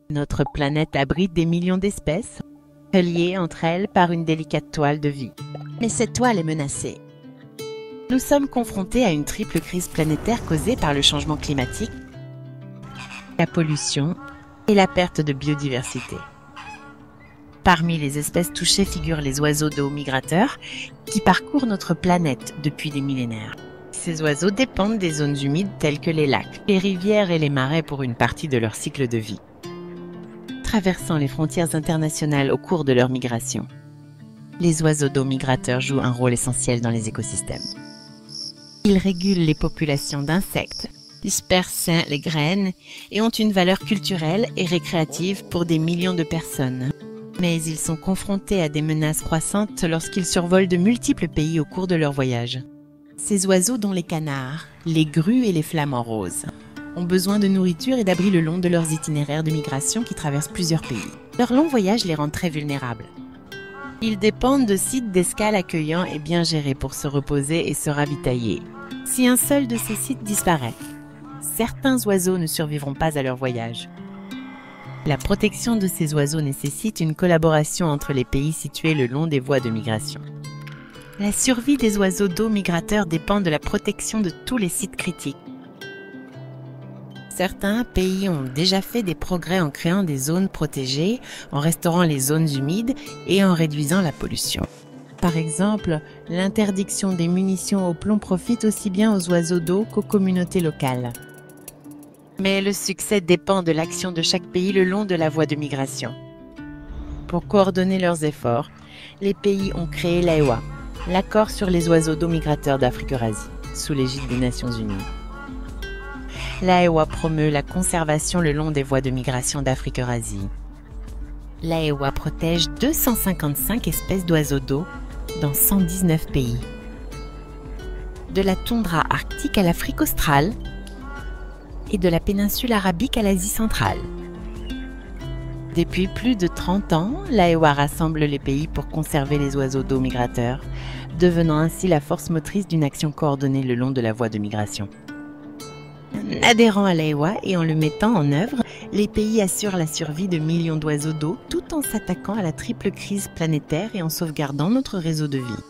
Notre planète abrite des millions d'espèces, reliées entre elles par une délicate toile de vie. Mais cette toile est menacée. Nous sommes confrontés à une triple crise planétaire causée par le changement climatique, la pollution et la perte de biodiversité. Parmi les espèces touchées figurent les oiseaux d'eau migrateurs qui parcourent notre planète depuis des millénaires. Ces oiseaux dépendent des zones humides telles que les lacs, les rivières et les marais pour une partie de leur cycle de vie, traversant les frontières internationales au cours de leur migration. Les oiseaux d'eau migrateurs jouent un rôle essentiel dans les écosystèmes. Ils régulent les populations d'insectes, dispersent les graines et ont une valeur culturelle et récréative pour des millions de personnes. Mais ils sont confrontés à des menaces croissantes lorsqu'ils survolent de multiples pays au cours de leur voyage. Ces oiseaux, dont les canards, les grues et les flamants roses, ont besoin de nourriture et d'abri le long de leurs itinéraires de migration qui traversent plusieurs pays. Leur long voyage les rend très vulnérables. Ils dépendent de sites d'escale accueillants et bien gérés pour se reposer et se ravitailler. Si un seul de ces sites disparaît, certains oiseaux ne survivront pas à leur voyage. La protection de ces oiseaux nécessite une collaboration entre les pays situés le long des voies de migration. La survie des oiseaux d'eau migrateurs dépend de la protection de tous les sites critiques. Certains pays ont déjà fait des progrès en créant des zones protégées, en restaurant les zones humides et en réduisant la pollution. Par exemple, l'interdiction des munitions au plomb profite aussi bien aux oiseaux d'eau qu'aux communautés locales. Mais le succès dépend de l'action de chaque pays le long de la voie de migration. Pour coordonner leurs efforts, les pays ont créé l'AEWA, l'accord sur les oiseaux d'eau migrateurs d'Afrique-Eurasie, sous l'égide des Nations Unies. L'AEWA promeut la conservation le long des voies de migration d'Afrique-Eurasie. L'AEWA protège 255 espèces d'oiseaux d'eau dans 119 pays. De la toundra arctique à l'Afrique australe et de la péninsule arabique à l'Asie centrale. Depuis plus de 30 ans, l'AEWA rassemble les pays pour conserver les oiseaux d'eau migrateurs, devenant ainsi la force motrice d'une action coordonnée le long de la voie de migration. En adhérant à l'AEWA et en le mettant en œuvre, les pays assurent la survie de millions d'oiseaux d'eau tout en s'attaquant à la triple crise planétaire et en sauvegardant notre réseau de vie.